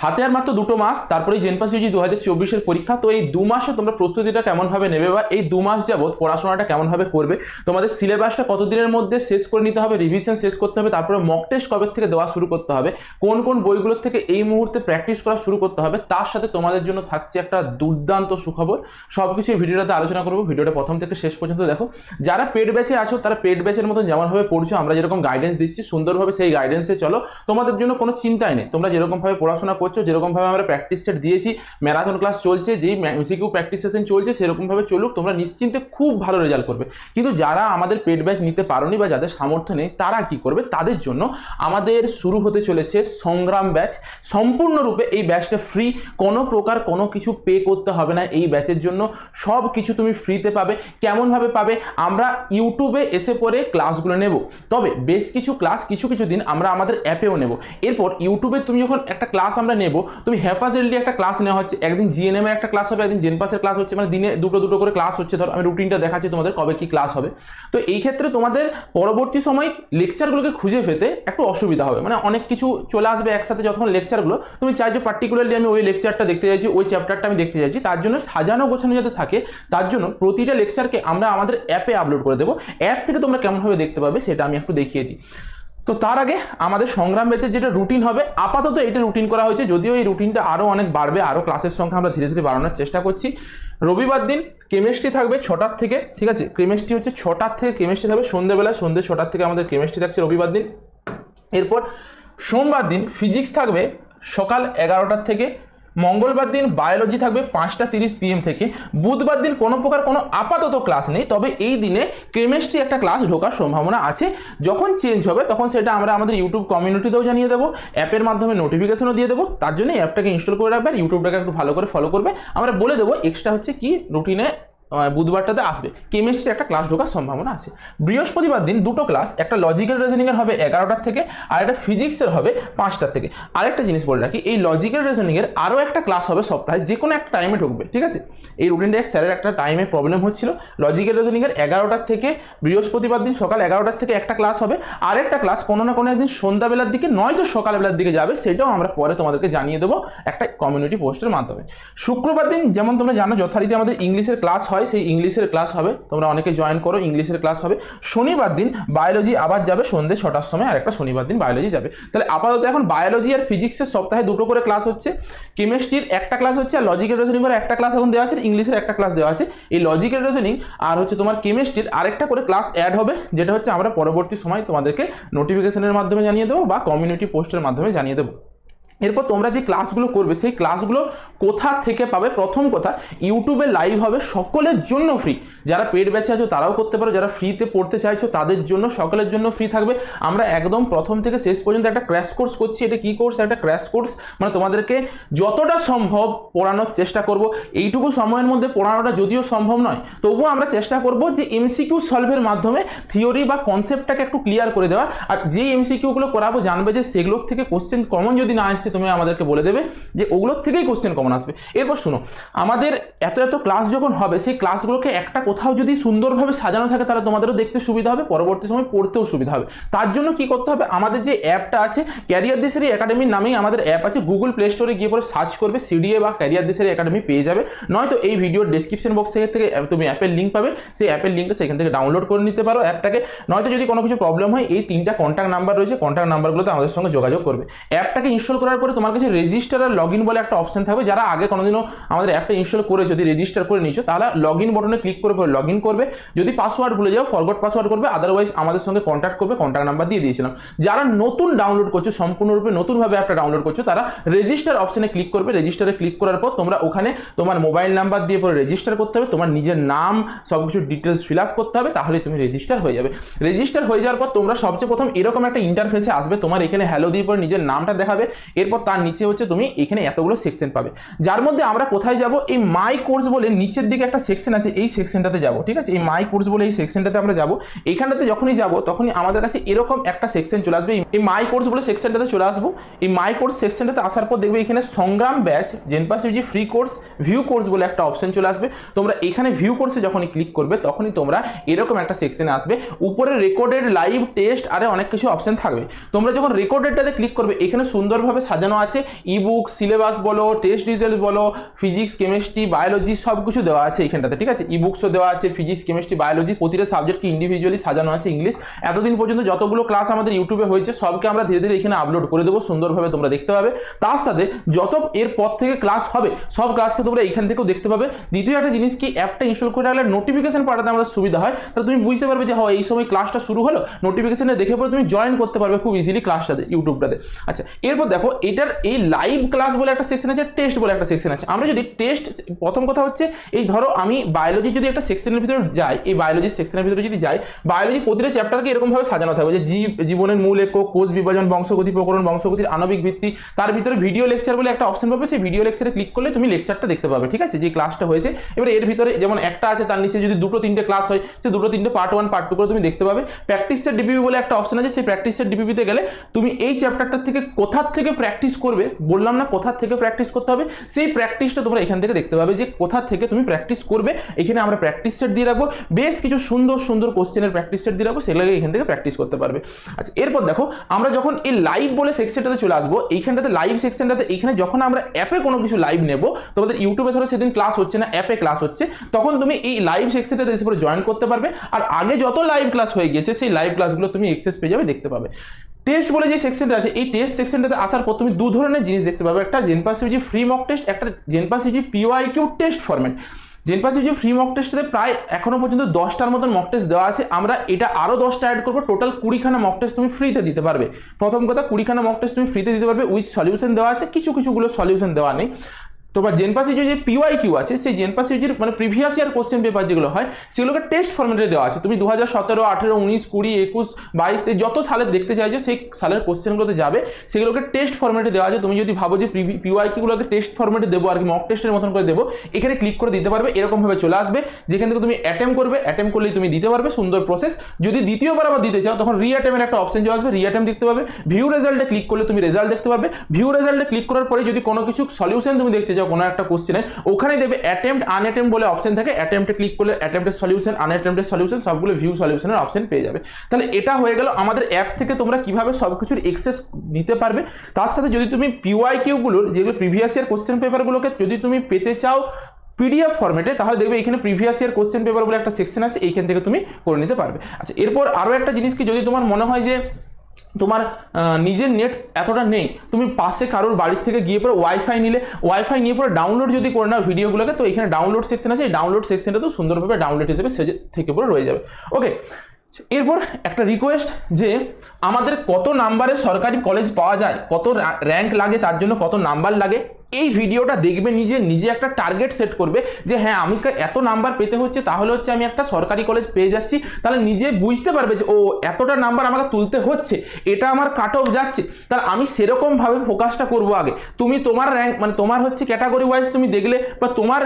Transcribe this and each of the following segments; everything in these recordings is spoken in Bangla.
হাতে আর মাত্র 2 মাস, তারপরে জেনপাস ইউজি 2024-এর পরীক্ষা। তো এই 2 মাসে তোমরা প্রস্তুতিটা কেমনভাবে নেবে বা এই 2 মাস যাবত পড়াশোনাটা কেমনভাবে করবে, তোমাদের সিলেবাসটা কতদিনের মধ্যে শেষ করে নিতে হবে, রিভিশন শেষ করতে হবে, তারপরে মক টেস্ট কবে থেকে দেওয়া শুরু করতে হবে, কোন কোন বইগুলোর থেকে এই মুহূর্তে প্র্যাকটিস করা শুরু করতে হবে, তার সাথে তোমাদের জন্য থাকছে একটা দুর্দান্ত সুখবর। সবকিছু এই ভিডিওটাতে আলোচনা করবো। ভিডিওটা প্রথম থেকে শেষ পর্যন্ত দেখো। যারা পেড ব্যাচে আছো তারা পেড ব্যাচের মতন যেমনভাবে পড়ছো, আমরা যেরকম গাইডেন্স দিচ্ছি সুন্দরভাবে সেই গাইডেন্সে চলো, তোমাদের জন্য কোনো চিন্তাই নেই। তোমরা যেরকমভাবে পড়াশোনা করছো, যেরকমভাবে আমরা প্র্যাকটিস সেট দিয়েছি, ম্যারাথন ক্লাস চলছে, যেই এমসিকিউ প্র্যাকটিস সেশন চলছে, সেরকমভাবে চলুক, তোমরা নিশ্চিন্তে খুব ভালো রেজাল্ট করবে। কিন্তু যারা আমাদের পেড ব্যাচ নিতে পারোনি বা যাদের সামর্থ্য নেই, তারা কি করবে, তাদের জন্য আমাদের শুরু হতে চলেছে সংগ্রাম ব্যাচ। সম্পূর্ণরূপে এই ব্যাচটা ফ্রি, কোনো প্রকার কোনো কিছু পে করতে হবে না এই ব্যাচের জন্য। সব কিছু তুমি ফ্রিতে পাবে। কেমনভাবে পাবে, আমরা ইউটিউবে এসে পরে ক্লাসগুলো নেব, তবে বেশ কিছু ক্লাস কিছু কিছু দিন আমরা আমাদের অ্যাপেও নেব। এরপর ইউটিউবে তুমি যখন একটা ক্লাস আমরা নেব, তুমি হ্যাফাজেডলি একটা ক্লাস নেওয়া হচ্ছে, একদিন জিএনএম এর একটা ক্লাস হবে, একদিন জেনপাসের ক্লাস হচ্ছে, মানে দিনে দুটো করে ক্লাস হচ্ছে। ধরো আমি রুটিনটা দেখাচ্ছি তোমাদের কবে কি ক্লাস হবে। তো এই ক্ষেত্রে তোমাদের পরবর্তী সময় লেকচারগুলোকে খুঁজে পেতে একটু অসুবিধা হবে, মানে অনেক কিছু চলে আসবে একসাথে। যখন লেকচারগুলো তুমি চাইছো পার্টিকুলারলি আমি ওই লেকচারটা দেখতে চাইছি, ওই চ্যাপ্টারটা আমি দেখতে চাইছি, তার জন্য সাজানো গোছানো যাতে থাকে, তার জন্য প্রতিটা লেকচারকে আমরা আমাদের অ্যাপে আপলোড করে দেবো। অ্যাপ থেকে তোমরা কেমনভাবে দেখতে পাবে সেটা আমি একটু দেখিয়ে দিই। তো তার আগে আমাদের সংগ্রাম ব্যাচের যেটা রুটিন হবে, আপাতত এটা রুটিন করা হয়েছে, যদিও এই রুটিনটা আরও অনেক বাড়বে, আরও ক্লাসের সংখ্যা আমরা ধীরে ধীরে বাড়ানোর চেষ্টা করছি। রবিবার দিন কেমিস্ট্রি থাকবে 6টার থেকে, ঠিক আছে, কেমিস্ট্রি হচ্ছে 6টার থেকে কেমিস্ট্রি থাকবে, সন্ধ্যেবেলায় 6টার থেকে আমাদের কেমিস্ট্রি থাকছে রবিবার দিন। এরপর সোমবার দিন ফিজিক্স থাকবে সকাল 11টার থেকে, মঙ্গলবার দিন বায়োলজি থাকবে 5:30 PM থেকে, বুধবার দিন কোনো প্রকার কোনো আপাতত ক্লাস নেই, তবে এই দিনে কেমিস্ট্রি একটা ক্লাস ঢোকার সম্ভাবনা আছে। যখন চেঞ্জ হবে তখন সেটা আমরা আমাদের ইউটিউব কমিউনিটিতেও জানিয়ে দেবো, অ্যাপের মাধ্যমে নোটিফিকেশনও দিয়ে দেবো। তার জন্য এই অ্যাপটাকে ইনস্টল করে রাখবে, ইউটিউবটাকে একটু ভালো করে ফলো করবে। আমরা বলে দেবো এক্সট্রা হচ্ছে কি রুটিনে বুধবারটাতে আসবে কেমিস্ট্রির একটা ক্লাস ঢোকার সম্ভাবনা আছে। বৃহস্পতিবার দিন 2টো ক্লাস, একটা লজিক্যাল রিজনিংয়ের হবে 11টার থেকে, আর একটা ফিজিক্সের হবে 5টার থেকে। আরেকটা জিনিস বলে রাখি, এই লজিক্যাল রিজনিংয়ের আরও একটা ক্লাস হবে সপ্তাহে, যে কোনো একটা টাইমে ঢুকবে, ঠিক আছে। এই রুটিনটা স্যারের একটা টাইমে প্রবলেম হচ্ছিল। লজিক্যাল রিজনিংয়ের 11টার থেকে বৃহস্পতিবার দিন সকাল 11টার থেকে একটা ক্লাস হবে, আরেকটা ক্লাস কোনো না কোনো একদিন সন্ধ্যাবেলার দিকে নয়তো সকালবেলার দিকে যাবে, সেটাও আমরা পরে তোমাদেরকে জানিয়ে দেবো একটা কমিউনিটি পোস্টের মাধ্যমে। শুক্রবার দিন যেমন তোমরা জানো যথারীতি আমাদের ইংলিশের ক্লাস হয়, সেই ইংলিশের ক্লাস হবে, তোমরা অনেকে জয়েন করো, ইংলিশের ক্লাস হবে। শনিবার দিন বায়োলজি আবার যাবে সন্ধ্যে 6টার সময়, আর একটা শনিবার দিন বায়োলজি যাবে। তাহলে আপাতত এখন বায়োলজি আর ফিজিক্সের সপ্তাহে 2টো করে ক্লাস হচ্ছে, কেমিস্ট্রির একটা ক্লাস হচ্ছে, আর লজিক্যাল রিজনিং এর একটা ক্লাস এখন দেওয়া আছে, ইংলিশের একটা ক্লাস দেওয়া আছে। এই লজিক্যাল রিজনিং আর হচ্ছে তোমার কেমিস্ট্রির আরেকটা করে ক্লাস অ্যাড হবে, যেটা হচ্ছে আমরা পরবর্তী সময় তোমাদেরকে নোটিফিকেশনের মাধ্যমে জানিয়ে দেবো বা কমিউনিটি পোস্টের মাধ্যমে জানিয়ে দেবো। এরপর তোমরা যে ক্লাসগুলো করবে সেই ক্লাসগুলো কোথা থেকে পাবে, প্রথম কথা ইউটিউবে লাইভ হবে, সকলের জন্য ফ্রি। যারা পেড ব্যাচে আছো তারাও করতে পারো, যারা ফ্রিতে পড়তে চাইছো তাদের জন্য, সকলের জন্য ফ্রি থাকবে। আমরা একদম প্রথম থেকে শেষ পর্যন্ত একটা ক্র্যাশ কোর্স করছি। এটা কি কোর্স? একটা ক্র্যাশ কোর্স, মানে তোমাদেরকে যতটা সম্ভব পড়ানোর চেষ্টা করব। এইটুকু সময়ের মধ্যে পড়ানোটা যদিও সম্ভব নয়, তবুও আমরা চেষ্টা করব যে এমসিকিউ সলভের মাধ্যমে থিওরি বা কনসেপ্টটাকে একটু ক্লিয়ার করে দেওয়ার। আর যে এমসিকিউগুলো করাবো জানবে যে সেগুলোর থেকে কোশ্চেন কমন যদি না আসছে, তুমি আমাদেরকে বলে দেবে যে ওগুলোর থেকেই কোশ্চেন কমন আসবে। এরপর শুনো, আমাদের এত ক্লাস যখন হবে, সেই ক্লাসগুলোকে একটা কোথাও যদি সুন্দরভাবে সাজানো থাকে তাহলে তোমাদেরও দেখতে সুবিধা হবে, পরবর্তী সময় পড়তেও সুবিধা হবে। তার জন্য কি করতে হবে, আমাদের যে অ্যাপটা আছে ক্যারিয়ার দিশারি একাডেমির নামেই আমাদের অ্যাপ আছে, গুগল প্লে স্টোরে গিয়ে পরে সার্চ করবে সিডিএ বা ক্যারিয়ার দিশারি একাডেমি পেয়ে যাবে। নয়তো এই ভিডিওর ডেসক্রিপশন বক্স থেকে তুমি অ্যাপের লিঙ্ক পাবে, সেই অ্যাপের লিঙ্কটা সেখান থেকে ডাউনলোড করে নিতে পারো অ্যাপটাকে। নয়তো যদি কোনো কিছু প্রবলেম হয়, এই 3টা কন্ট্যাক্ট নাম্বার রয়েছে, কন্ট্যাক্ট নাম্বারগুলোতে আমাদের সঙ্গে যোগাযোগ করবে। অ্যাপটাকে ইনস্টল করার পরে তোমার কাছে রেজিস্টার আর লগ ইন বলে একটা অপশন থাকবে। যারা আগে কোনোদিনও আমাদের অ্যাপটা ইনস্টল করেছো, যদি রেজিস্টার করে নিয়েছো, তাহলে লগ ইন বটনে ক্লিক করে লগ ইন করবে। যদি পাসওয়ার্ড ভুলে যাও ফরগট পাসওয়ার্ড করবে, আদারওয়াইজ আমাদের সঙ্গে কন্ট্যাক্ট করবে, কন্ট্যাক্ট নাম্বার দিয়ে দিয়েছিলাম। যারা নতুন ডাউনলোড করছো, সম্পূর্ণরূপে নতুনভাবে অ্যাপটা ডাউনলোড করছো, তারা রেজিস্টার অপশনে ক্লিক করবে। রেজিস্টারে ক্লিক করার পর তোমরা ওখানে তোমার মোবাইল নাম্বার দিয়ে পরে রেজিস্টার করতে হবে, তোমার নিজের নাম সব কিছু ডিটেলস ফিল আপ করতে হবে, তাহলে তুমি রেজিস্টার হয়ে যাবে। রেজিস্টার হয়ে যাওয়ার পর তোমরা সবচেয়ে প্রথম এরকম একটা ইন্টারফেসে আসবে, তোমার এখানে হ্যালো দিয়ে পরে নিজের নামটা দেখাবে। এরপর তার নিচে হচ্ছে তুমি এখানে এতগুলো সেকশন পাবে, যার মধ্যে আমরা কোথায় যাব, এই মাই কোর্স বলে নিচের দিকে একটা সেকশন আছে, এই সেকশনটাতে যাব, ঠিক আছে। এই মাই কোর্স বলে এই সেকশনটাতে আমরা যাব। এইখানটাতে যখনই যাব তখনই আমাদের কাছে এরকম একটা সেকশন চলে আসবে, এই মাই কোর্স বলে সেকশনটাতে চলে আসবো। এই মাই কোর্স সেকশনটাতে আসার পর দেখবে এখানে সংগ্রাম ব্যাচ জেনপাস UG free course view course বলে একটা অপশন চলে আসবে। তোমরা এখানে ভিউ কোর্সে যখনই ক্লিক করবে তখনই তোমরা এরকম একটা সেকশনে আসবে। উপরে রেকর্ডেড, লাইভ, টেস্ট, আরে অনেক কিছু অপশন থাকবে। তোমরা যখন রেকর্ডেডটাতে ক্লিক করবে, এখানে সুন্দরভাবে সাজানো আছে, ইবুক, সিলেবাস বলো, টেস্ট রিজাল্ট বলো, ফিজিক্স, কেমিস্ট্রি, বায়োলজি সব কিছু দেওয়া আছে এইখানটাতে, ঠিক আছে। ইবুকসও দেওয়া আছে, ফিজিক্স, কেমিস্ট্রি, বায়োলজি, প্রতিটা সাবজেক্টকে ইন্ডিভিজুয়ালি সাজানো আছে। ইংলিশ এতদিন পর্যন্ত যতগুলো ক্লাস আমাদের ইউটিউবে হয়েছে সবকে আমরা ধীরে ধীরে এখানে আপলোড করে দেবো, সুন্দরভাবে তোমরা দেখতে পাবে। তার সাথে যত এর পর থেকে ক্লাস হবে সব ক্লাসকে তোমরা এইখান থেকেও দেখতে পাবে। দ্বিতীয় একটা জিনিস কি, অ্যাপটা ইনস্টল করে রাখলে নোটিফিকেশন পাঠাতে আমাদের সুবিধা হয়, তাহলে তুমি বুঝতে পারবে যে এই সময় ক্লাসটা শুরু হলো, নোটিফিকেশনে দেখে পরে তুমি জয়েন করতে পারবে খুব ইজিলি ক্লাসটাতে, ইউটিউবটাতে। আচ্ছা, এরপর দেখো এটার এই লাইভ ক্লাস বলে একটা সেকশন আছে, টেস্ট বলে একটা সেকশন আছে। আমরা যদি টেস্ট, প্রথম কথা হচ্ছে এই ধরো আমি বায়োলজি যদি একটা সেকশনের ভিতরে যাই, এই বায়োলজি সেকশনের ভিতরে যদি যাই, বায়োলজি প্রতিটা চ্যাপ্টারকে এরকমভাবে সাজানো থাকবে যে জীবনের মূল একক, কোষ বিভাজন, বংশগতি প্রকরণ, বংশগতির আণবিক ভিত্তি, তার ভিতরে ভিডিও লেকচার বলে একটা অপশন পাবে, সেই ভিডিও লেকচারে ক্লিক করলে তুমি লেকচারটা দেখতে পাবে, ঠিক আছে, যে ক্লাসটা হয়েছে। এবার এর ভিতরে যেমন একটা আছে, তার নিচে যদি দুটো তিনটে ক্লাস হয়, সে দুটো তিনটে পার্ট 1 পার্ট 2 করে তুমি দেখতে পাবে। প্র্যাকটিস সেট ডিপিপি বলে একটা অপশন আছে, সেই প্র্যাকটিস সেট ডিপিপিতে গেলে তুমি এই চ্যাপ্টারটা থেকে কোথা থেকে প্র্যাকটিস করবে, বললাম না কোথা থেকে প্র্যাকটিস করতে হবে, সেই প্র্যাকটিসটা তোমরা এখান থেকে দেখতে পাবে যে কোথা থেকে তুমি প্র্যাকটিস করবে। এখানে আমরা প্র্যাকটিস সেট দিয়ে রাখবো, বেশ কিছু সুন্দর সুন্দর কোশ্চেনের প্র্যাকটিস সেট দিয়ে রাখবো, সেগুলোকে এখান থেকে প্র্যাকটিস করতে পারবে। আচ্ছা, এরপর দেখো আমরা যখন এই লাইভ বলে সেকশনটাতে চলে আসবো, এইখানটাতে লাইভ সেকশনটাতে, এখানে যখন আমরা অ্যাপে কোনো কিছু লাইভ নেব, তোমাদের ইউটিউবে ধরো সেদিন ক্লাস হচ্ছে না, অ্যাপে ক্লাস হচ্ছে, তখন তুমি এই লাইভ সেকশনটাতে এসে পরে জয়েন করতে পারবে। আর আগে যত লাইভ ক্লাস হয়ে গিয়েছে সেই লাইভ ক্লাসগুলো তুমি এক্সেস পেয়ে যাবে, দেখতে পাবে। টেস্ট বলে যে সেকশনটা আছে, এই টেস্ট সেকশনটাতে আসার পর তুমি দু ধরনের জিনিস দেখতে পাবে, একটা জেনপাস ইউজি ফ্রি মক টেস্ট, একটা জেনপাস Yuji পিওআইকিউ test format. জেনপাস UG free mock টেস্টে প্রায় এখনো পর্যন্ত 10টার মতন মক টেস্ট দেওয়া আছে, আমরা এটা আরও 10টা অ্যাড করবো, টোটাল 20খানা মক টেস্ট তুমি ফ্রিতে দিতে পারবে। প্রথম কথা, 20খানা মক টেস্ট তুমি ফ্রিতে দিতে পারবে, উইথ সলিউশন দেওয়া আছে, কিছুগুলো সলিউশন দেওয়া নেই। তোমার জেনপাস ইউজি যে পিওআইকিউ আছে, সেই জেনপাস ইউজির মানে প্রিভিয়াস ইয়ার কোশ্চেন পেপার যেগুলো হয় সেগুলোকে টেস্ট ফরম্যাটে দেওয়া আছে। তুমি 2017, 18, 19, 20, 21, 22 যত সালে দেখতে চাইছো সেই সালের কোশ্চেনগুলোতে যাবে, সেগুলোকে টেস্ট ফরম্যাটে দেওয়া আছে। তুমি যদি ভাবো যে পিওআইকিউগুলোকে টেস্ট ফরম্যাটে দেবো আর কি, মক টেস্টের মতন করে দেবো, এখানে ক্লিক করে দিতে পারবে, এরকমভাবে চলে আসবে, যেখান থেকে তুমি অ্যাটেম্প করবে, অ্যাটেম্প করলেই তুমি দিতে পারবে, সুন্দর প্রসেস। যদি দ্বিতীয়বার আবার দিতে চাও তখন রিঅ্যাটেম্পের একটা অপশন চলে আসবে, রিঅ্যাটেম্প দেখতে পাবে। ভিউ রেজাল্টে ক্লিক করলে তুমি রেজাল্ট দেখতে পাবে। ভিউ রেজাল্টে ক্লিক করার পরে যদি কোনো কিছু সলিউশন তুমি দেখতে চাও কোনো একটা কোশ্চেন, ওখানে দেবে অ্যাটেম্পট আনঅ্যাটেম্পট বলে অপশন থাকে, অ্যাটেম্পটে ক্লিক করলে অ্যাটেম্পটের সলিউশন, আনঅ্যাটেম্পটের সলিউশন সবগুলো ভিউ সলিউশনের অপশন পেয়ে যাবে। তাহলে এটা হয়ে গেল আমাদের অ্যাপ থেকে তোমরা কিভাবে সবকিছুর অ্যাক্সেস নিতে পারবে। তার সাথে যদি তুমি পিওআইকিউগুলোর যেগুলো প্রিভিয়াস ইয়ার কোশ্চেন পেপারগুলোকে যদি তুমি পেতে চাও পিডিএফ ফরম্যাটে, তাহলে দেখবে এখানে প্রিভিয়াস ইয়ার কোশ্চেন পেপার বলে একটা সেকশন আছে, এইখান থেকে তুমি করে নিতে পারবে। আচ্ছা, এরপর আরও একটা জিনিস কি, যদি তোমার মনে হয় যে তোমার নিজের নেট এতটা নেই, তুমি পাশে কারোর বাড়ির থেকে গিয়ে পরে ওয়াইফাই নিয়ে পরে ডাউনলোড যদি করে নাও ভিডিওগুলোকে, তো এখানে ডাউনলোড সেকশন আছে, এই ডাউনলোড সেকশনটা তো সুন্দরভাবে ডাউনলোড হিসেবে সেজে থেকে পরে রয়ে যাবে। ওকে, এরপর একটা রিকোয়েস্ট যে আমাদের কত নাম্বারে সরকারি কলেজ পাওয়া যায়, কত র্যাঙ্ক লাগে, তার জন্য কত নাম্বার লাগে, এই ভিডিওটা দেখবে, নিজে একটা টার্গেট সেট করবে যে হ্যাঁ আমি এত নাম্বার পেতে হচ্ছে, তাহলে হচ্ছে আমি একটা সরকারি কলেজ পেয়ে যাচ্ছি, তাহলে নিজে বুঝতে পারবে যে ও এতটা নাম্বার আমাকে তুলতে হচ্ছে, এটা আমার কাট অফ যাচ্ছে, তাহলে আমি সেরকমভাবে ফোকাসটা করবো আগে। তুমি তোমার র্যাঙ্ক মানে তোমার হচ্ছে ক্যাটাগরি ওয়াইজ তুমি দেখলে, বা তোমার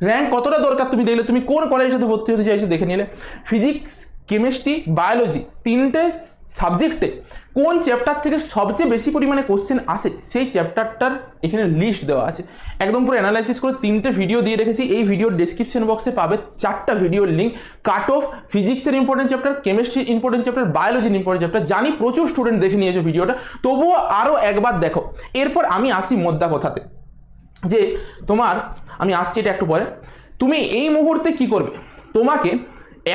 র্যাঙ্ক কতটা দরকার তুমি দেখলে, তুমি কোন কলেজের সাথে ভর্তি হতে চাইছো দেখে নিলে, ফিজিক্স, কেমিস্ট্রি, বায়োলজি তিনটে সাবজেক্টে কোন চ্যাপ্টার থেকে সবচেয়ে বেশি পরিমাণে কোশ্চেন আসে সেই চ্যাপ্টারটার এখানে লিস্ট দেওয়া আছে, একদম পুরো অ্যানালাইসিস করে 3টে ভিডিও দিয়ে রেখেছি। এই ভিডিওর ডেসক্রিপশন বক্সে পাবে 4টা ভিডিওর লিঙ্ক, কাট অফ, ফিজিক্সের ইম্পর্টেন্ট চ্যাপ্টার, কেমিস্ট্রির ইম্পর্টেন্ট চ্যাপ্টার, বায়োলজির ইম্পর্টেন্ট চ্যাপ্টার। জানি প্রচুর স্টুডেন্ট দেখে নিয়েছো ভিডিওটা, তবুও আরও একবার দেখো। এরপর আমি আসি মোদ্দা কথাতে, যে তোমার আমি আসছি এটা একটু পরে, তুমি এই মুহূর্তে কি করবে, তোমাকে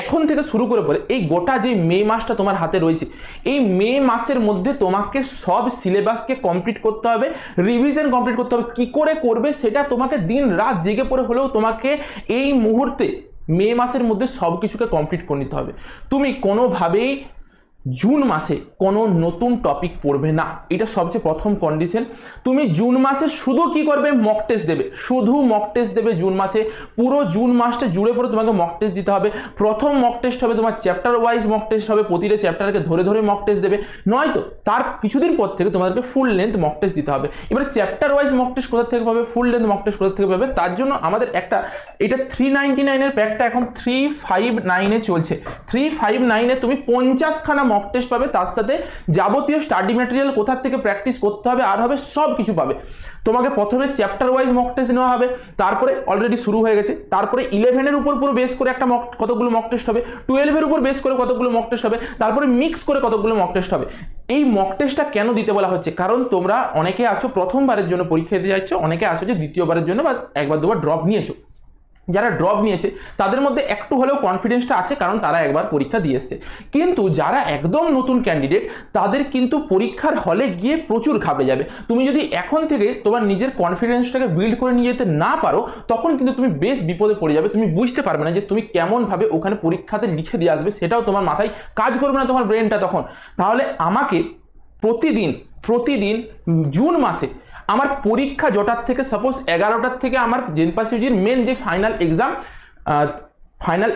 এখন থেকে শুরু করে পরে এই গোটা যে মে মাসটা তোমার হাতে রয়েছে, এই মে মাসের মধ্যে তোমাকে সব সিলেবাসকে কমপ্লিট করতে হবে, রিভিশন কমপ্লিট করতে হবে। কি করে করবে সেটা তোমাকে দিন রাত জেগে পড়ে হলেও তোমাকে এই মুহূর্তে মে মাসের মধ্যে সব কিছুকে কমপ্লিট করে নিতে হবে। তুমি কোনোভাবেই জুন মাসে কোনো নতুন টপিক পড়বে না, এটা সবচেয়ে প্রথম কন্ডিশন। তুমি জুন মাসে শুধু কি করবে, মক টেস্ট দেবে, শুধু মক টেস্ট দেবে জুন মাসে, পুরো জুন মাসটা জুড়ে পড়ে তোমাকে মক টেস্ট দিতে হবে। প্রথম মক টেস্ট হবে তোমার চ্যাপ্টার ওয়াইজ মক টেস্ট হবে, প্রতিটা চ্যাপ্টারকে ধরে ধরে মক টেস্ট দেবে, নয়তো তার কিছুদিন পর থেকে তোমাদেরকে ফুল লেন্থ মক টেস্ট দিতে হবে। এবারে চ্যাপ্টার ওয়াইজ মক টেস্ট কোথা থেকে পাবে, ফুল লেন্থ মক টেস্ট কোথা থেকে পাবে, তার জন্য আমাদের একটা এটা 399 এর প্যাকটা এখন 359 চলছে। 359 তুমি 50খানা মক টেস্ট পাবে, তার সাথে যাবতীয় স্টাডি ম্যাটেরিয়াল কোথা থেকে প্র্যাকটিস করতে হবে আর হবে সব কিছু পাবে। তোমাকে প্রথমে চ্যাপ্টার ওয়াইজ মক টেস্ট নেওয়া হবে, তারপরে অলরেডি শুরু হয়ে গেছে, তারপরে 11-এর উপর পুরো বেস করে একটা কতগুলো মক টেস্ট হবে, 12-এর উপর বেস করে কতগুলো মক টেস্ট হবে, তারপরে মিক্স করে কতগুলো মক টেস্ট হবে। এই মক টেস্টটা কেন দিতে বলা হচ্ছে? কারণ তোমরা অনেকে আছো প্রথমবারের জন্য পরীক্ষা দিতে যাচ্ছ, অনেকে আছো যে দ্বিতীয়বারের জন্য বা একবার দুবার ড্রপ নিয়েছো। যারা ড্রপ নিয়েছে তাদের মধ্যে একটু হলেও কনফিডেন্সটা আছে, কারণ তারা একবার পরীক্ষা দিয়ে এসছে। কিন্তু যারা একদম নতুন ক্যান্ডিডেট তাদের কিন্তু পরীক্ষার হলে গিয়ে প্রচুর ঘাবড়ে যাবে। তুমি যদি এখন থেকে তোমার নিজের কনফিডেন্সটাকে বিল্ড করে নিয়ে যেতে না পারো, তখন কিন্তু তুমি বেশ বিপদে পড়ে যাবে। তুমি বুঝতে পারবে না যে তুমি কেমনভাবে ওখানে পরীক্ষাতে লিখে দিয়ে আসবে, সেটাও তোমার মাথায় কাজ করবে না, তোমার ব্রেনটা তখন। তাহলে আমাকে প্রতিদিন জুন মাসে আমার পরীক্ষা জটার থেকে সাপোজ 11টার থেকে আমার জেনপাস ইউজির মেন যে ফাইনাল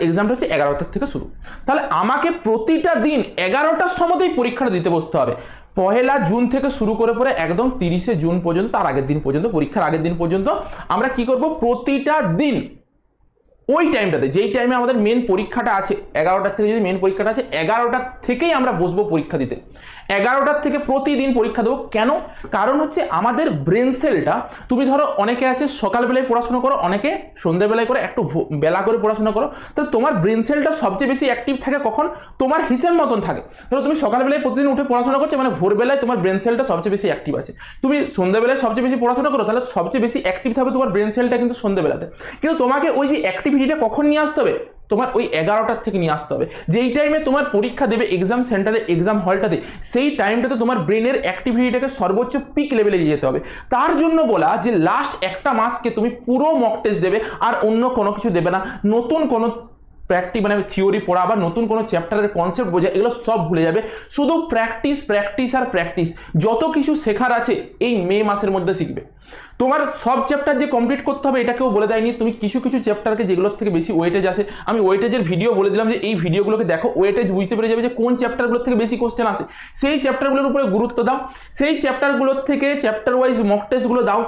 এক্সামটা হচ্ছে 11টার থেকে শুরু। তাহলে আমাকে প্রতিটা দিন 11টার সময়তেই পরীক্ষাটা দিতে বসতে হবে। 1 জুন থেকে শুরু করে পরে একদম 30 জুন পর্যন্ত, তার আগের দিন পর্যন্ত, পরীক্ষার আগের দিন পর্যন্ত আমরা কি করব, প্রতিটা দিন ওই টাইমটাতে, যেই টাইমে আমাদের মেন পরীক্ষাটা আছে 11টার থেকে, যদি মেন পরীক্ষাটা আছে 11টার থেকেই আমরা বসবো পরীক্ষা দিতে। 11টার থেকে প্রতিদিন পরীক্ষা দেবো। কেন? কারণ হচ্ছে আমাদের ব্রেন সেলটা, তুমি ধরো অনেকে আছে সকালবেলায় পড়াশোনা করো, অনেকে সন্ধ্যেবেলায় করে, একটু বেলা করে পড়াশোনা করো, তো তোমার ব্রেন সেলটা সবচেয়ে বেশি অ্যাক্টিভ থাকে কখন? তোমার হিসেব মতন থাকে। ধরো তুমি সকালবেলায় প্রতিদিন উঠে পড়াশোনা করছো, মানে ভোরবেলায় তোমার ব্রেন সেলটা সবচেয়ে বেশি অ্যাক্টিভ আছে। তুমি সন্ধ্যেবেলায় সবচেয়ে বেশি পড়াশোনা করো, তাহলে সবচেয়ে বেশি অ্যাক্টিভ থাকবে তোমার ব্রেন সেলটা কিন্তু সন্ধ্যেবেলাতে। কিন্তু তোমাকে ওই যে অ্যাক্টিভিটিটা কখন নিয়ে আসতে হবে? তোমার ওই 11টার থেকে নিয়ে আসতে হবে। যেই টাইমে তোমার পরীক্ষা দেবে এক্সাম সেন্টারে, এক্সাম হলটাতে, সেই টাইমটাতে তোমার ব্রেনের অ্যাক্টিভিটিটাকে সর্বোচ্চ পিক লেভেলে নিয়ে যেতে হবে। তার জন্য বলা যে লাস্ট একটা মাসকে তুমি পুরো মক টেস্ট দেবে, আর অন্য কোনো কিছু দেবে না। নতুন কোনো মানে থিওরি পড়া বা নতুন কোনো চ্যাপ্টারের কনসেপ্ট বোঝা, এগুলো সব ভুলে যাবে। শুধু প্র্যাকটিস। যত কিছু শেখার আছে এই মে মাসের মধ্যে শিখবে। তোমার সব চ্যাপ্টার যে কমপ্লিট করতে হবে এটা কেউ বলে দেয়নি। তুমি কিছু চ্যাপ্টারকে, যেগুলোর থেকে বেশি ওয়েটেজ আসে, আমি ওয়েটেজের ভিডিও বলে দিলাম যে এই ভিডিওগুলোকে দেখো, ওয়েটেজ বুঝতে পেরে যাবে যে কোন চ্যাপ্টারগুলোর থেকে বেশি কোশ্চেন আসে। সেই চ্যাপ্টারগুলোর উপরে গুরুত্ব দাও, সেই চ্যাপ্টারগুলোর থেকে চ্যাপ্টার ওয়াইজ মক টেস্টগুলো দাও।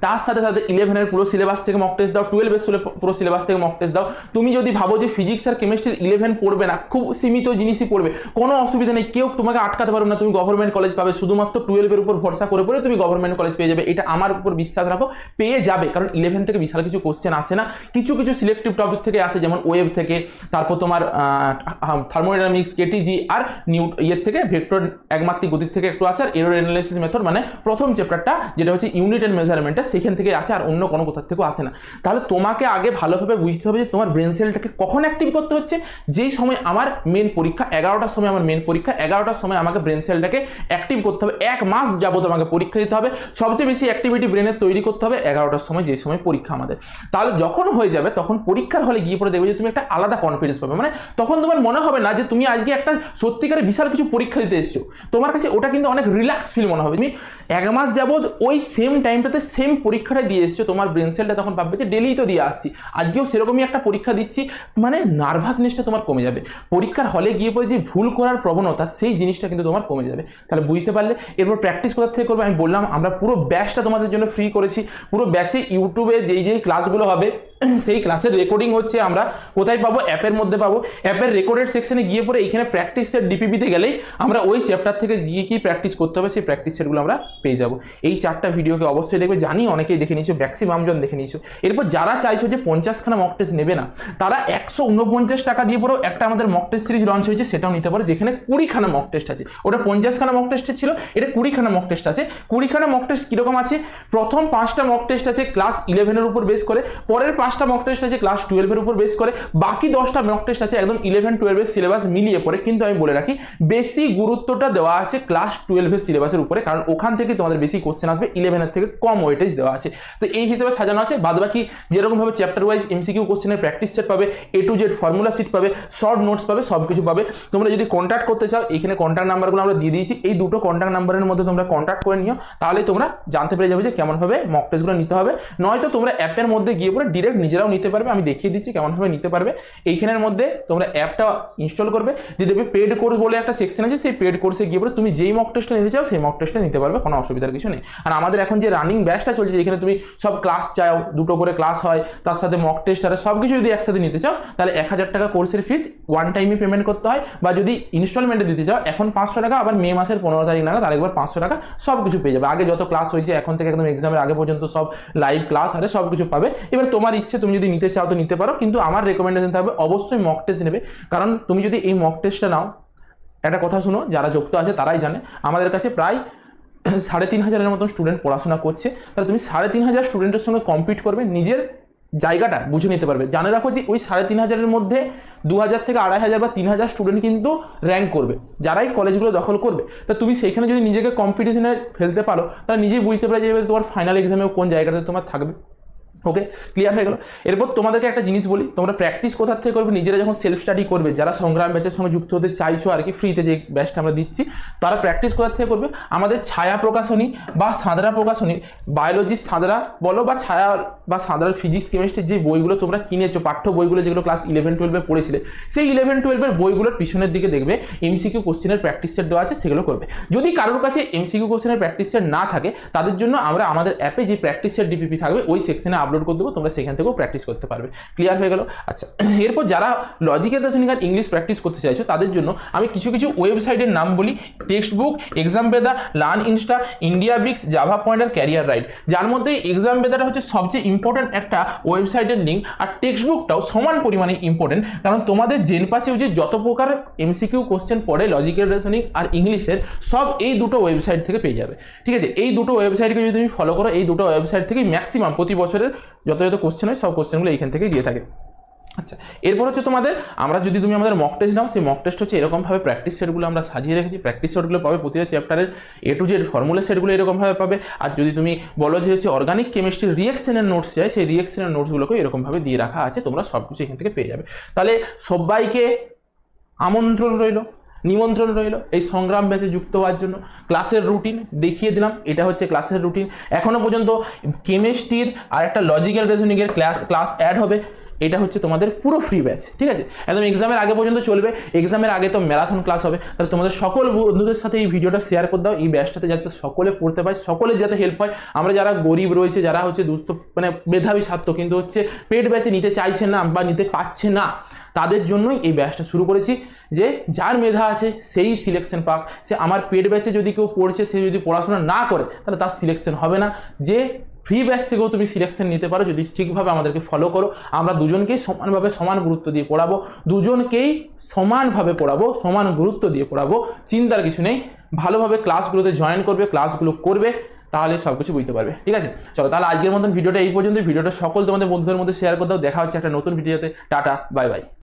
তার সাথে 11-এর পুরো সিলেবাস থেকে মক টেস্ট দাও, 12-এর পুরো সিলেবাস থেকে মক টেস্ট দাও। তুমি যদি ভাবো যে ফিজিক্স আর কেমিস্ট্রির 11 পড়বে না, খুব সীমিত জিনিসই পড়বে, কোনো অসুবিধা নেই, কেউ তোমাকে আটকাতে পারবে না। তুমি গভর্নমেন্ট কলেজ পাবে, শুধুমাত্র 12-এর উপর ভরসা করে তুমি গভর্নমেন্ট কলেজ পেয়ে যাবে। এটা আমার উপর বিশ্বাস রাখো, পেয়ে যাবে। কারণ 11 থেকে বিশাল কিছু কোশ্চেন আসে না, কিছু সিলেক্টিভ টপিক থেকে আসে, যেমন ওয়েভ থেকে, তারপর তোমার থার্মোডাইনামিক্স, কেটিজি, আর ইয়ের থেকে ভেক্টর একমাত্রিক গতির থেকে একটু আসে, আর এরর অ্যানালাইসিস মেথড, মানে প্রথম চ্যাপ্টারটা যেটা হচ্ছে ইউনিট অ্যান্ড মেজারমেন্ট, সেখান থেকে আসে, আর অন্য কোনো কোথার থেকেও আসে না। তাহলে তোমাকে আগে ভালোভাবে বুঝতে হবে যে তোমার ব্রেন সেলটাকে কখন অ্যাক্টিভ করতে হচ্ছে। যেই সময় আমার মেন পরীক্ষা 11টার সময়, আমার মেন পরীক্ষা 11টার সময় আমাকে ব্রেন সেলটাকে অ্যাক্টিভ করতে হবে। 1 মাস যাবত আমাকে পরীক্ষা দিতে হবে, সবচেয়ে বেশি অ্যাক্টিভিটি ব্রেনের তৈরি করতে হবে 11টার সময়, যে সময় পরীক্ষা আমাদের। তাহলে যখন হয়ে যাবে, তখন পরীক্ষার হলে গিয়ে পরে দেখবে যে তুমি একটা আলাদা কনফিডেন্স পাবে। মানে তখন তোমার মনে হবে না যে তুমি আজকে একটা সত্যিকারের বিশাল কিছু পরীক্ষা দিতে এসছো, তোমার কাছে ওটা কিন্তু অনেক রিল্যাক্স ফিল মনে হবে। তুমি 1 মাস যাবত ওই সেম টাইমটাতে সেম পরীক্ষাটা দিয়ে এসছো, তোমার ব্রেন সেলটা তখন ভাববে যে ডেলি তো দিয়ে আসছি, আজকেও সেরকমই একটা পরীক্ষা দিচ্ছি, মানে নার্ভাসনেসটা তোমার কমে যাবে। পরীক্ষার হলে গিয়ে পরে যে ভুল করার প্রবণতা, সেই জিনিসটা কিন্তু তোমার কমে যাবে। তাহলে বুঝতে পারলে। এরপর প্র্যাকটিস কোথা থেকে করবে? আমি বললাম আমরা পুরো ব্যাচটা তোমাদের জন্য ফ্রি করেছি। পুরো ব্যাচে ইউটিউবে যেই ক্লাসগুলো হবে, সেই ক্লাসের রেকর্ডিং হচ্ছে আমরা কোথায় পাবো? অ্যাপের মধ্যে পাবো। অ্যাপের রেকর্ডেড সেকশনে গিয়ে পরে এইখানে প্র্যাকটিস সেট ডিপিপিতে গেলেই আমরা ওই চ্যাপ্টার থেকে গিয়ে কি প্র্যাকটিস করতে হবে, সেই প্র্যাকটিস সেটগুলো আমরা পেয়ে যাবো। এই 4টা ভিডিওকে অবশ্যই দেখবে, জানি অনেকেই দেখে নিয়েছো, ম্যাক্সিমাম জন দেখে নিয়েছো। এরপর যারা চাইছো যে 50খানা মক টেস্ট নেবে না, তারা 149 টাকা দিয়ে পরেও একটা আমাদের মক টেস্ট সিরিজ লঞ্চ হয়েছে, সেটাও নিতে পারো, যেখানে 20খানা মক টেস্ট আছে। ওটা 50খানা মক টেস্টের ছিল, এটা 20খানা মক টেস্ট আছে। 20খানা মক টেস্ট কিরকম আছে? প্রথম 5টা মক টেস্ট আছে ক্লাস 11-এর উপর বেস করে, পরের 5টা মক টেস্ট আছে ক্লাস 12-এর উপর বেস করে, বাকি 10টা মক টেস্ট আছে একদম 11-12-এর সিলেবাস মিলিয়ে পড়ে। কিন্তু আমি বলে রাখি, বেশি গুরুত্বটা দেওয়া আছে ক্লাস 12-এর সিলেবাসের উপরে, কারণ ওখান থেকে তোমাদের বেশি কোশ্চেন আসবে, 11-এর থেকে কম ওয়েটেজ দেওয়া আছে। তো এই হিসেবে সাজানো আছে। বাদবাকি যেরকমভাবে চ্যাপ্টার ওয়াইজ এমসিকিউ কোশ্চেনের প্র্যাকটিস সেট পাবে, A to Z formula sheet পাবে, শর্ট নোটস পাবে, সব কিছু পাবে। তোমরা যদি কন্ট্যাক্ট করতে চাও, এখানে কন্ট্যাক্ট নাম্বারগুলো আমরা দিয়ে দিয়েছি, এই দুটো কন্ট্যাক্ট নাম্বারের মধ্যে তোমরা কন্ট্যাক্ট করে নিও, তাহলে তোমরা জানতে পেরে যাবে যে কেমনভাবে মক টেস্টগুলো নিতে হবে। নয়তো তোমরা অ্যাপের মধ্যে গিয়ে পরে ডিরেক্ট নিজেরাও নিতে পারবে, আমি দেখিয়ে দিচ্ছি কেমনভাবে নিতে পারবে। এইখানের মধ্যে তোমরা অ্যাপটা ইনস্টল করবে, দিয়ে দেখবে পেড কোর্স বলে একটা সেকশন আছে, সেই পেড কোর্সে গিয়ে পরে তুমি যেই মক টেস্টটা নিতে চাও সেই মক টেস্টটা নিতে পারবে, কোনো অসুবিধার কিছু নেই। আর আমাদের এখন যে রানিং ব্যাচটা চলছে যেখানে তুমি সব ক্লাস চাও, 2টো করে ক্লাস হয়, তার সাথে মক টেস্ট আর সব কিছু যদি একসাথে নিতে চাও তাহলে 1000 টাকা কোর্সের ফিস ওয়ান টাইমে পেমেন্ট করতে হয়, বা যদি ইনস্টলমেন্টে দিতে চাও এখন 500 টাকা, আবার মে মাসের 15 তারিখ নাগাদ আরেকবার 500 টাকা, সব কিছু পেয়ে যাবে। আগে যত ক্লাস হয়েছে এখন থেকে একদম এক্সামের আগে পর্যন্ত সব লাইভ ক্লাস আরে সব কিছু পাবে। এবার তোমার ইচ্ছে, তুমি যদি নিতে চাও তো নিতে পারো, কিন্তু আমার রেকমেন্ডেশন থাকবে অবশ্যই মক টেস্ট নেবে। কারণ তুমি যদি এই মক টেস্টটা নাও, একটা কথা শুনো, যারা যুক্ত আছে তারাই জানে, আমাদের কাছে প্রায় 3500-এর মতন স্টুডেন্ট পড়াশোনা করছে, তাহলে তুমি 3500 স্টুডেন্টের সঙ্গে কম্পিট করবে, নিজের জায়গাটা বুঝে নিতে পারবে। জানে রাখো যে ওই 3500-এর মধ্যে 2000 থেকে 2500 বা 3000 স্টুডেন্ট কিন্তু র্যাঙ্ক করবে, যারাই কলেজগুলো দখল করবে। তা তুমি সেইখানে যদি নিজেকে কম্পিটিশনে ফেলতে পারো তাহলে নিজেই বুঝতে পারো যে তোমার ফাইনাল এক্সামেও কোন জায়গাতে তোমার থাকবে। ওকে, ক্লিয়ার হয়ে গেল। এরপর তোমাদেরকে একটা জিনিস বলি, তোমরা প্র্যাকটিস কোথা থেকে করবে, নিজেরা যখন সেলফ স্টাডি করবে, যারা সংগ্রাম ব্যাচের সঙ্গে যুক্ত হতে চাইছো আর কি, ফ্রিতে যে ব্যাচটা আমরা দিচ্ছি, তারা প্র্যাকটিস কোথা থেকে করবে, আমাদের ছায়া প্রকাশনী বা সাঁতরা প্রকাশনীর বায়োলজি সাঁতরা বলো বা ছায়া বা সাঁতরার ফিজিক্স কেমিস্ট্রির যে বইগুলো তোমরা কিনেছো, পাঠ্য বইগুলো যেগুলো ক্লাস 11-12-এ পড়েছিলে, সেই 11-12-এর বইগুলোর পিছনের দিকে দেখবে এমসিকিউ কোশ্চেনের প্র্যাকটিস সেট দেওয়া আছে, সেগুলো করবে। যদি কারোর কাছে এমসিকিউ কোশ্চেনের প্র্যাকটিস সেট না থাকে তাদের জন্য আমরা আমাদের অ্যাপে যে প্র্যাকটিস সেট ডিপিপি থাকবে ওই সেকশনে আপলোড করে দেবো, তোমরা সেখান থেকেও প্র্যাকটিস করতে পারবে। ক্লিয়ার হয়ে গেল? আচ্ছা, এরপর যারা লজিক্যাল রিজনিং আর ইংলিশ প্র্যাকটিস করতে চাইছো তাদের জন্য আমি কিছু কিছু ওয়েবসাইটের নাম বলি, text book, exam Veda, learn insta, India bix, Java point আর ক্যারিয়ার রাইট, যার মধ্যে এক্সাম বেদাটা হচ্ছে সবচেয়ে ইম্পর্টেন্ট একটা ওয়েবসাইটের লিঙ্ক, আর টেক্সট বুকটাও সমান পরিমাণে ইম্পর্টেন্ট, কারণ তোমাদের জেনপাসেও যে যত প্রকার এমসিকিউ কোশ্চেন পড়ে লজিক্যাল রিজনিং আর ইংলিশের, সব এই দুটো ওয়েবসাইট থেকে পেয়ে যাবে। ঠিক আছে, এই দুটো ওয়েবসাইটকে যদি তুমি ফলো করো, এই দুটো ওয়েবসাইট থেকে ম্যাক্সিমাম প্রতি বছরের যত কোশ্চেন হয় সব কোশ্চেনগুলো এইখান থেকে দিয়ে থাকে। আচ্ছা, এরপর হচ্ছে তোমাদের, আমরা যদি তুমি আমাদের মক টেস্ট নাও, সেই মক টেস্ট হচ্ছে এরকমভাবে প্র্যাকটিস সেটগুলো আমরা সাজিয়ে রেখেছি। প্র্যাকটিস সেটগুলো পাবে প্রতিটা চ্যাপ্টারের A to Z ফর্মুলা সেটগুলো এরকমভাবে পাবে। আর যদি তুমি বলো যে হচ্ছে অর্গানিক কেমিস্ট্রির রিয়েকশনের নোটস চাই, সেই রিয়েকশনের নোটসগুলোকে এরকমভাবে দিয়ে রাখা আছে, তোমরা সব কিছু এখান থেকে পেয়ে যাবে। তাহলে সবাইকে আমন্ত্রণ রইল, নিমন্ত্রণ রইল এই সংগ্রাম ব্যাচে যুক্ত হওয়ার জন্য। ক্লাসের রুটিন দেখিয়ে দিলাম, এটা হচ্ছে ক্লাসের রুটিন। এখনও পর্যন্ত কেমিস্ট্রির আর একটা লজিক্যাল রিজনিংয়ের ক্লাস অ্যাড হবে, এটা হচ্ছে তোমাদের পুরো ফ্রি ব্যাচ। ঠিক আছে, একদম এক্সামের আগে পর্যন্ত চলবে। এক্সামের আগে তো ম্যারাথন ক্লাস হবে, তাহলে তোমাদের সকল বন্ধুদের সাথে এই ভিডিওটা শেয়ার করে দাও, এই ব্যাচটাতে যাতে সকলে পড়তে পারে, সকলের যাতে হেল্প হয়। আমরা যারা গরিব রয়েছে, যারা হচ্ছে দুস্থ মানে মেধাবী ছাত্র কিন্তু হচ্ছে পেড ব্যাচে নিতে চাইছে না বা নিতে পারছে না, তাদের জন্যই এই ব্যাচটা শুরু করেছি, যে যার মেধা আছে সেই সিলেকশন পাক। সে আমার পেড ব্যাচে যদি কেউ পড়ছে, সে যদি পড়াশোনা না করে তাহলে তার সিলেকশন হবে না। যে ফ্রি ব্যাচ থেকেও তুমি সিলেকশন নিতে পারো যদি ঠিকভাবে আমাদেরকে ফলো করো। আমরা দুজনকেই সমানভাবে সমান গুরুত্ব দিয়ে পড়াবো, দুজনকেই সমানভাবে পড়াবো, সমান গুরুত্ব দিয়ে পড়াবো, চিন্তার কিছু নেই। ভালোভাবে ক্লাসগুলোতে জয়েন করবে, ক্লাসগুলো করবে, তাহলে সব কিছু বুঝতে পারবে। ঠিক আছে, চলো তাহলে আজকের মতন ভিডিওটা এই পর্যন্ত। ভিডিওটা সকল তোমাদের বন্ধুদের মধ্যে শেয়ার করে দাও। দেখা হচ্ছে একটা নতুন ভিডিওতে। Tata, bye bye.